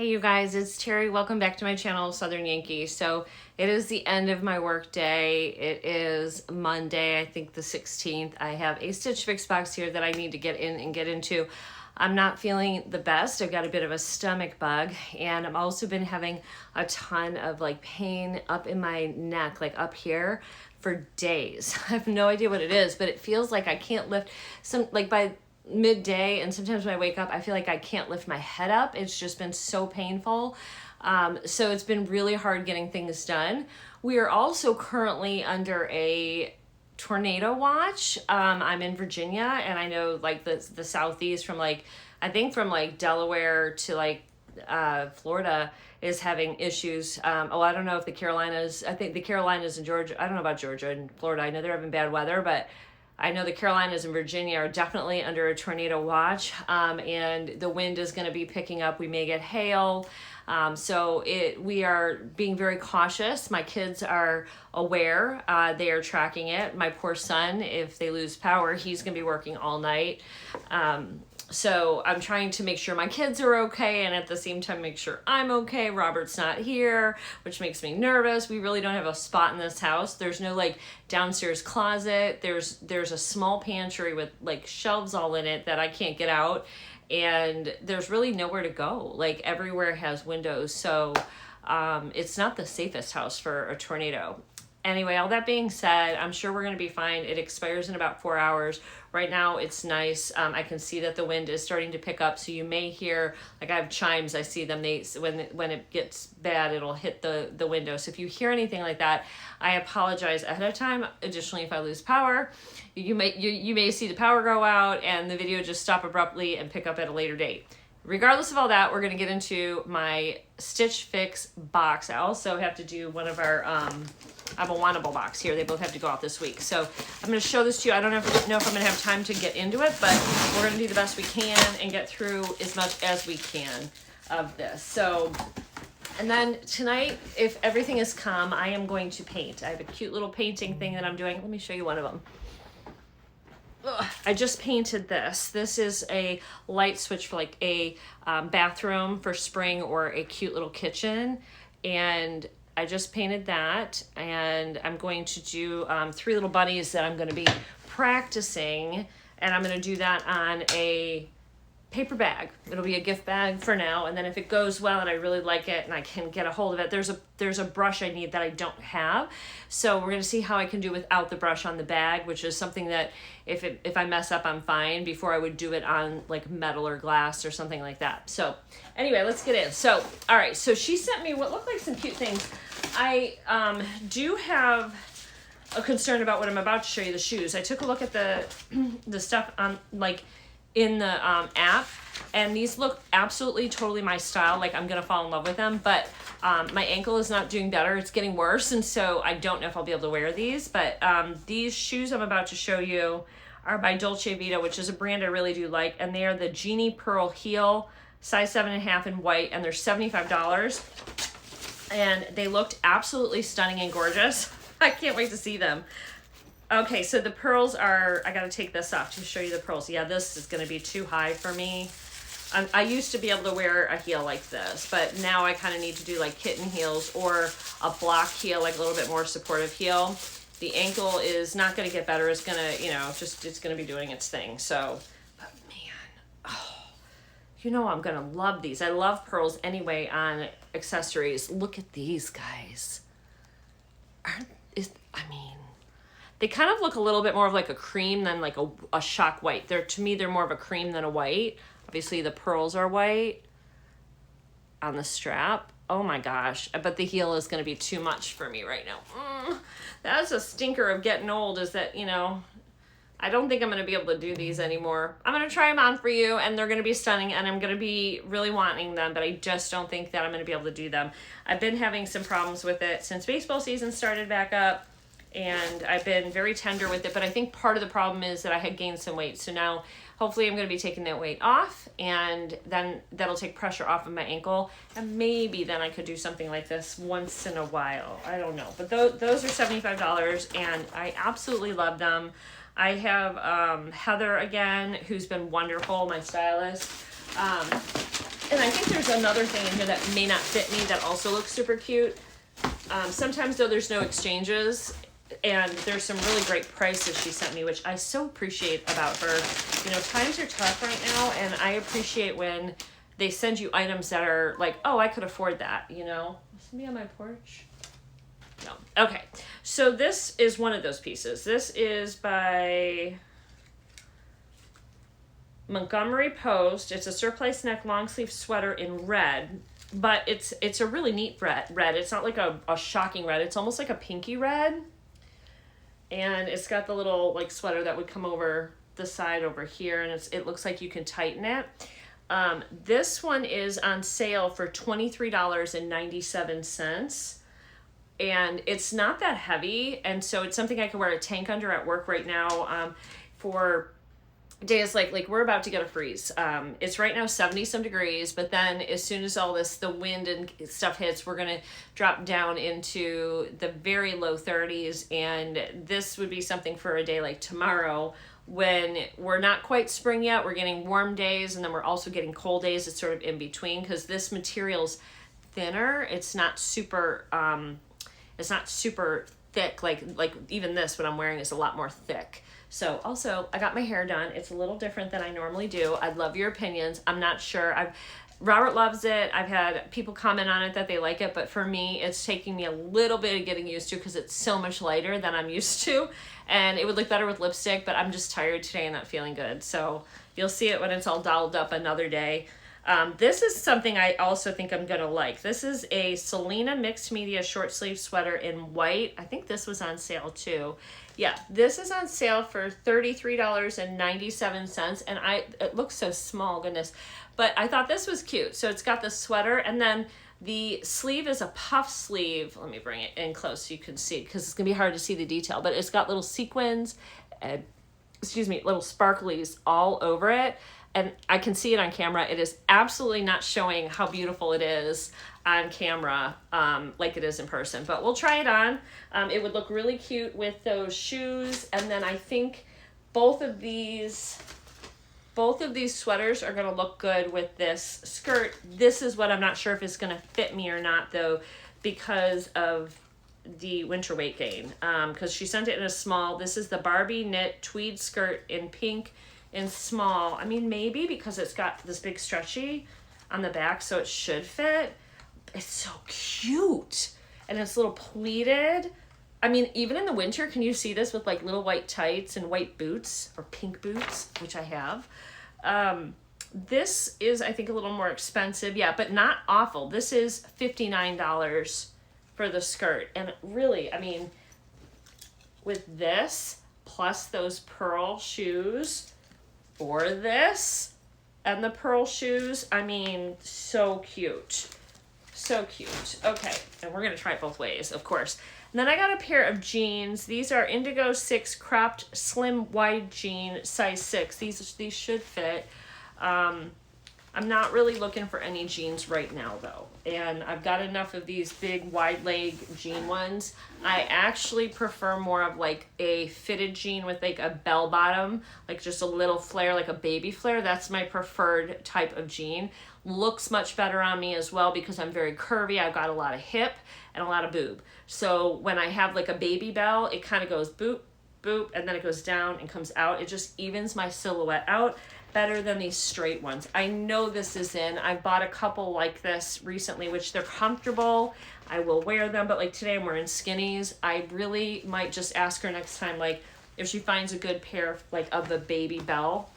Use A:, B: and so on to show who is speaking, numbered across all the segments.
A: Hey you guys, it's Terry. Welcome back to my channel, Southern Yankee. So it is the end of my work day. It is Monday, I think the 16th. I have a Stitch Fix box here that I need to get in and get into. I'm not feeling the best. I've got a bit of a stomach bug, and I've also been having a ton of pain up in my neck, up here for days. I have no idea what it is, but it feels like I can't lift by midday, and sometimes when I wake up I feel like I can't lift my head up. It's just been so painful. So it's been really hard getting things done. We are also currently under a tornado watch. I'm in Virginia, and I know the southeast from I think from Delaware to Florida is having issues. I don't know if the Carolinas, I think the Carolinas and Georgia, I don't know about Georgia and Florida. I know they're having bad weather, but I know the Carolinas and Virginia are definitely under a tornado watch, and the wind is going to be picking up. We may get hail. We are being very cautious. My kids are aware. They are tracking it. My poor son, if they lose power, he's going to be working all night. So I'm trying to make sure my kids are okay, and at the same time make sure I'm okay. Robert's not here, which makes me nervous. We really don't have a spot in this house. There's no downstairs closet. There's a small pantry with shelves all in it that I can't get out, and there's really nowhere to go. Everywhere has windows, so it's not the safest house for a tornado. Anyway, all that being said, I'm sure we're going to be fine. It expires in about 4 hours. Right now, it's nice. I can see that the wind is starting to pick up, so you may hear, I have chimes, I see them. When it gets bad, it'll hit the window. So if you hear anything like that, I apologize ahead of time. Additionally, if I lose power, you may see the power go out and the video just stop abruptly and pick up at a later date. Regardless of all that, we're going to get into my Stitch Fix box. I also have to do one of our, I have a wannable box here. They both have to go out this week. So I'm going to show this to you. I don't know if I'm going to have time to get into it, but we're going to do the best we can and get through as much as we can of this. So, and then tonight, if everything is calm, I am going to paint. I have a cute little painting thing that I'm doing. Let me show you one of them. I just painted this. This is a light switch for a bathroom for spring, or a cute little kitchen. And I just painted that, and I'm going to do 3 little bunnies that I'm going to be practicing, and I'm going to do that on a paper bag. It'll be a gift bag for now, and then if it goes well and I really like it and I can get a hold of it, there's a brush I need that I don't have, so we're going to see how I can do without the brush on the bag, which is something that if I mess up, I'm fine, before I would do it on metal or glass or something like that. So anyway, let's get in. So all right, so she sent me what looked like some cute things. I do have a concern about what I'm about to show you, the shoes. I took a look at the stuff on in the app, and these look absolutely totally my style. I'm gonna fall in love with them, but my ankle is not doing better. It's getting worse, and so I don't know if I'll be able to wear these, but these shoes I'm about to show you are by Dolce Vita, which is a brand I really do like, and they are the Genie Pearl heel, size 7.5 in white, and they're $75, and they looked absolutely stunning and gorgeous. I can't wait to see them. Okay, so the pearls are, I gotta take this off to show you the pearls. Yeah, this is gonna be too high for me. I used to be able to wear a heel like this, but now I kind of need to do kitten heels or a block heel, a little bit more supportive heel. The ankle is not gonna get better. It's gonna, it's gonna be doing its thing. So, but man, I'm gonna love these. I love pearls anyway on accessories. Look at these guys. They kind of look a little bit more of a cream than a shock white. To me, they're more of a cream than a white. Obviously, the pearls are white on the strap. Oh my gosh. But the heel is going to be too much for me right now. That's a stinker of getting old, is that, I don't think I'm going to be able to do these anymore. I'm going to try them on for you, and they're going to be stunning, and I'm going to be really wanting them, but I just don't think that I'm going to be able to do them. I've been having some problems with it since baseball season started back up, and I've been very tender with it, but I think part of the problem is that I had gained some weight. So now hopefully I'm going to be taking that weight off, and then that'll take pressure off of my ankle, and maybe then I could do something like this once in a while. I don't know, but those are $75, and I absolutely love them. I have Heather again, who's been wonderful, my stylist, And I think there's another thing in here that may not fit me that also looks super cute. Sometimes though there's no exchanges, and there's some really great prices she sent me, which I so appreciate about her. You know, times are tough right now, and I appreciate when they send you items that are like, oh, I could afford that, you know? Is somebody on my porch? No. Okay, so this is one of those pieces. This is by Montgomery Post. It's a surplice neck long sleeve sweater in red, but it's a really neat red. It's not like a shocking red. It's almost like a pinky red. And it's got the little like sweater that would come over the side over here, and it looks like you can tighten it. This one is on sale for $23.97. And it's not that heavy, and so it's something I can wear a tank under at work right now for days like we're about to get a freeze. It's right now 70 some degrees, but then as soon as all the wind and stuff hits, we're gonna drop down into the very low 30s, and this would be something for a day like tomorrow when we're not quite spring yet. We're getting warm days, and then we're also getting cold days. It's sort of in between because this material's thinner. It's not super thick like even this, what I'm wearing, is a lot more thick. So also, I got my hair done. It's a little different than I normally do. I'd love your opinions. I'm not sure. Robert loves it. I've had people comment on it that they like it, but for me, it's taking me a little bit of getting used to because it's so much lighter than I'm used to, and it would look better with lipstick, but I'm just tired today and not feeling good. So you'll see it when it's all dolled up another day. This is something I also think I'm gonna like. This is a Selena mixed media short sleeve sweater in white. I think this was on sale too. Yeah, this is on sale for $33.97, and it looks so small, goodness. But I thought this was cute. So it's got the sweater, and then the sleeve is a puff sleeve. Let me bring it in close so you can see, because it's gonna be hard to see the detail, but it's got little sequins and, little sparklies all over it. And I can see it on camera. It is absolutely not showing how beautiful it is on camera like it is in person. But we'll try it on. It would look really cute with those shoes. And then I think both of these sweaters are going to look good with this skirt. This is what I'm not sure if it's going to fit me or not, though, because of the winter weight gain. Because she sent it in a small. This is the Barbie knit tweed skirt in pink in small. I mean, maybe because it's got this big stretchy on the back, so it should fit. It's so cute, and it's a little pleated. I mean, even in the winter, can you see this with like little white tights and white boots, or pink boots, which I have. This is, I think, a little more expensive, yeah, but not awful. This is $59 for the skirt, and really, I mean, with this plus those pearl shoes for this and the pearl shoes, I mean, so cute. So cute. Okay, and we're going to try it both ways, of course. And then I got a pair of jeans. These are Indigo 6 cropped slim wide jean, size 6. These should fit. I'm not really looking for any jeans right now, though. And I've got enough of these big wide leg jean ones. I actually prefer more of like a fitted jean with like a bell bottom, like just a little flare, like a baby flare. That's my preferred type of jean. Looks much better on me as well because I'm very curvy. I've got a lot of hip and a lot of boob. So when I have like a baby bell, it kind of goes boop, boop, and then it goes down and comes out. It just evens my silhouette out better than these straight ones. I know this is in. I bought a couple like this recently, which they're comfortable. I will wear them, but like today I'm wearing skinnies. I really might just ask her next time, like if she finds a good pair like of the baby bell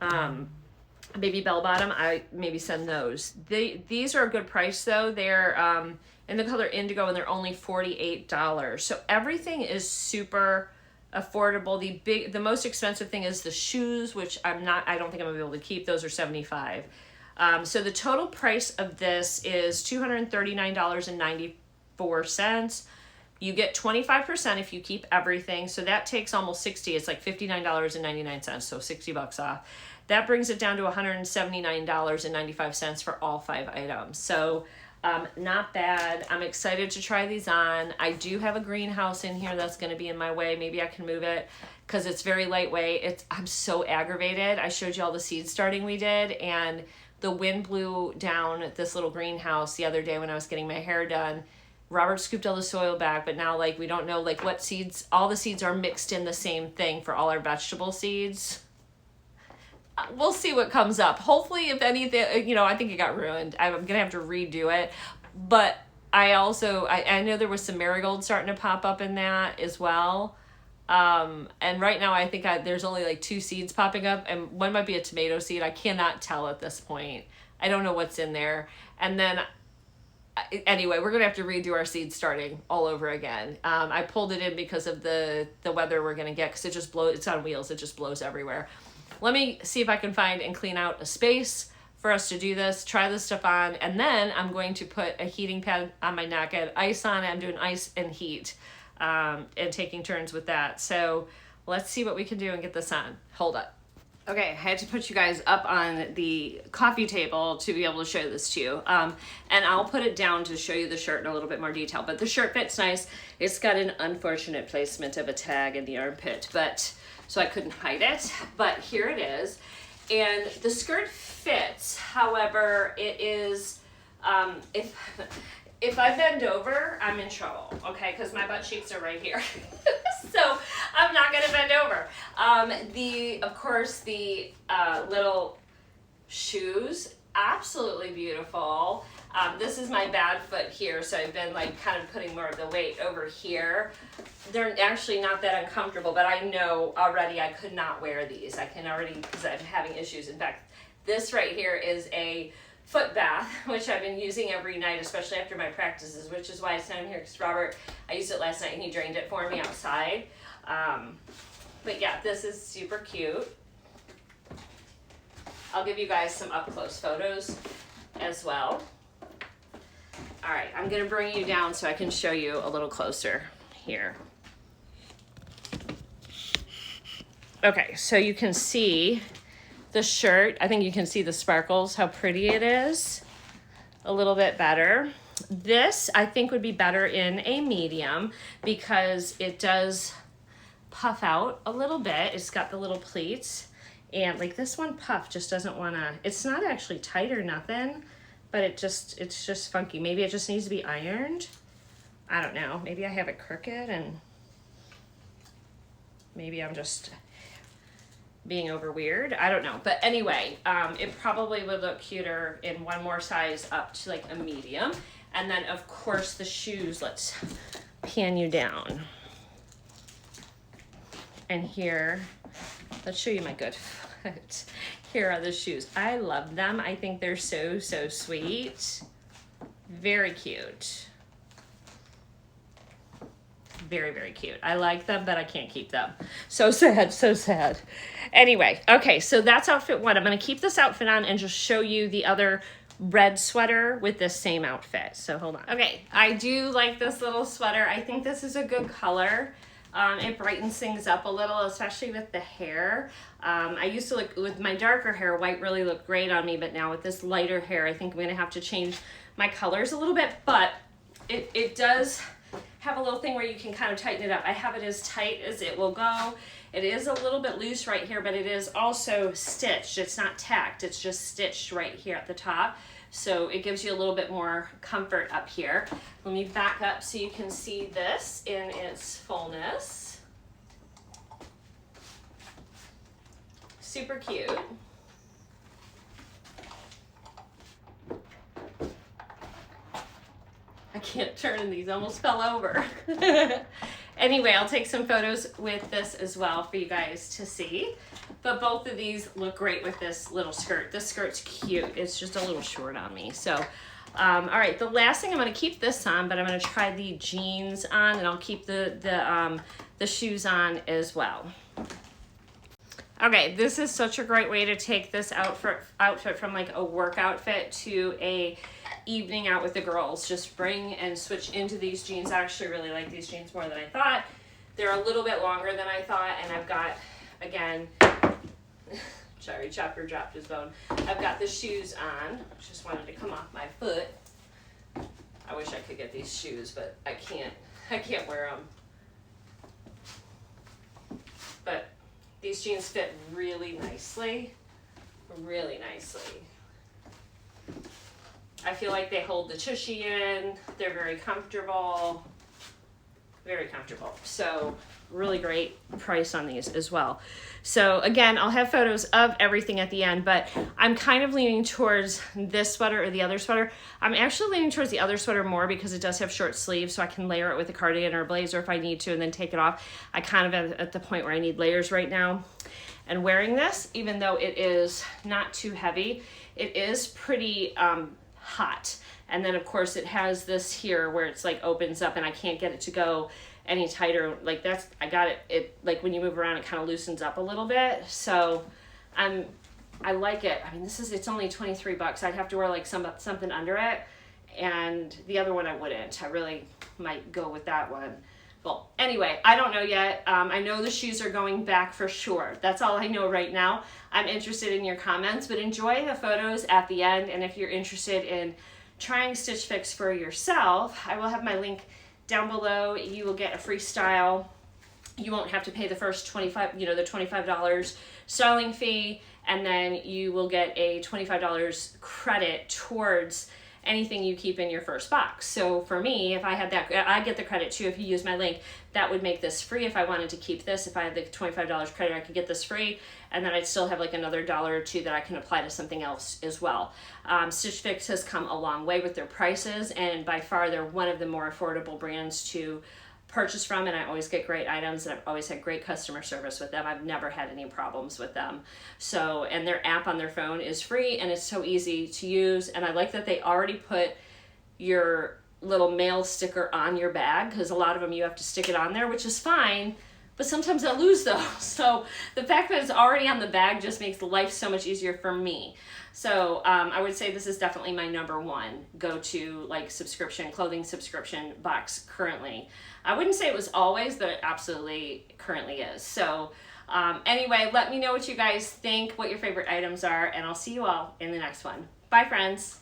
A: bottom, I maybe send those. These are a good price though. They're in the color indigo, and they're only $48. So everything is super affordable. The most expensive thing is the shoes, which I don't think I'm gonna be able to keep. Those are $75. So the total price of this is $239.94. You get 25% if you keep everything. So that takes almost $60. It's like $59.99. So $60 off. That brings it down to $179.95 for all 5 items. So not bad. I'm excited to try these on. I do have a greenhouse in here that's going to be in my way. Maybe I can move it because it's very lightweight. I'm so aggravated. I showed you all the seed starting we did, and the wind blew down this little greenhouse the other day when I was getting my hair done. Robert scooped all the soil back, but now like we don't know like what seeds, all the seeds are mixed in the same thing for all our vegetable seeds. We'll see what comes up. Hopefully, if anything, you know, I think it got ruined. I'm gonna have to redo it. But I also, I know there was some marigolds starting to pop up in that as well. And right now I think there's only like 2 seeds popping up, and one might be a tomato seed. I cannot tell at this point. I don't know what's in there. And then anyway, we're gonna have to redo our seeds starting all over again. I pulled it in because of the weather we're gonna get, because it just blows. It's on wheels. It just blows everywhere. Let me see if I can find and clean out a space for us to do this, try this stuff on, and then I'm going to put a heating pad on my neck. I have ice on it. I'm doing ice and heat, and taking turns with that. So let's see what we can do and get this on. Hold up. Okay, I had to put you guys up on the coffee table to be able to show this to you. And I'll put it down to show you the shirt in a little bit more detail. But the shirt fits nice. It's got an unfortunate placement of a tag in the armpit, but so I couldn't hide it. But here it is. And the skirt fits, however, it is, if I bend over, I'm in trouble, okay? Because my butt cheeks are right here. So I'm not gonna bend over. Of course, the little shoes, absolutely beautiful. This is my bad foot here, so I've been like kind of putting more of the weight over here. They're actually not that uncomfortable, but I know already I could not wear these. I can already, because I'm having issues. In fact, this right here is a foot bath, which I've been using every night, especially after my practices, which is why it's down here, because Robert, I used it last night and he drained it for me outside. But yeah, this is super cute. I'll give you guys some up close photos as well. All right, I'm gonna bring you down so I can show you a little closer here. Okay, so you can see the shirt. I think you can see the sparkles, how pretty it is. A little bit better. This, I think, would be better in a medium because it does puff out a little bit. It's got the little pleats. And like this one puff just doesn't wanna, it's not actually tight or nothing, but it's just funky. Maybe it just needs to be ironed. I don't know. Maybe I have it crooked and maybe I'm just being over weird. I don't know. But anyway, it probably would look cuter in one more size up to like a medium. And then of course the shoes, let's pan you down. And here, let's show you my good foot. Here are the shoes. I love them. I think they're so, so sweet. Very cute. Very, very cute. I like them, but I can't keep them. So sad, so sad. Anyway, okay, so that's outfit 1. I'm gonna keep this outfit on and just show you the other red sweater with this same outfit. So hold on. Okay, I do like this little sweater. I think this is a good color. It brightens things up a little, especially with the hair. I used to look, with my darker hair, white really looked great on me, but now with this lighter hair, I think I'm gonna have to change my colors a little bit, but it does have a little thing where you can kind of tighten it up. I have it as tight as it will go. It is a little bit loose right here, but it is also stitched. It's not tacked, it's just stitched right here at the top. So it gives you a little bit more comfort up here. Let me back up so you can see this in its fullness. Super cute. I can't turn in these, almost fell over. Anyway, I'll take some photos with this as well for you guys to see. But both of these look great with this little skirt. This skirt's cute. It's just a little short on me. So, all right, the last thing, I'm gonna keep this on, but I'm gonna try the jeans on, and I'll keep the shoes on as well. Okay, this is such a great way to take this outfit from like a work outfit to a evening out with the girls. Just bring and switch into these jeans. I actually really like these jeans more than I thought. They're a little bit longer than I thought, and I've got, again, sorry, Chopper dropped his bone. I've got the shoes on. Just wanted to come off my foot. I wish I could get these shoes, but I can't wear them. But these jeans fit really nicely, really nicely. I feel like they hold the tushy in. They're very comfortable. Very comfortable. So really great price on these as well. So again, I'll have photos of everything at the end, but I'm kind of leaning towards this sweater or the other sweater. I'm actually leaning towards the other sweater more because it does have short sleeves, so I can layer it with a cardigan or a blazer if I need to and then take it off. I kind of am at the point where I need layers right now. And wearing this, even though it is not too heavy, it is pretty hot. And then of course it has this here where it's like opens up and I can't get it to go any tighter. Like that's, I got it like when you move around it kind of loosens up a little bit. So I like it. I mean, it's only 23 bucks. I'd have to wear like something under it, and the other one I wouldn't. I really might go with that one. Well, anyway, I don't know yet. I know the shoes are going back for sure. That's all I know right now. I'm interested in your comments, but enjoy the photos at the end. And if you're interested in trying Stitch Fix for yourself, I will have my link down below. You will get a free style. You won't have to pay the first the $25 styling fee, and then you will get a $25 credit towards anything you keep in your first box. So for me, if I had that, I get the credit too. If you use my link, that would make this free. If I wanted to keep this, if I had the $25 credit, I could get this free, and then I'd still have like another $1 or $2 that I can apply to something else as well. Stitch Fix has come a long way with their prices, and by far they're one of the more affordable brands to purchase from, and I always get great items, and I've always had great customer service with them. I've never had any problems with them. So, and their app on their phone is free, and it's so easy to use, and I like that they already put your little mail sticker on your bag, because a lot of them you have to stick it on there, which is fine, but sometimes I lose those. So the fact that it's already on the bag just makes life so much easier for me. So I would say this is definitely my #1 go-to like clothing subscription box currently. I wouldn't say it was always, but it absolutely currently is. So anyway, let me know what you guys think, what your favorite items are, and I'll see you all in the next one. Bye, friends.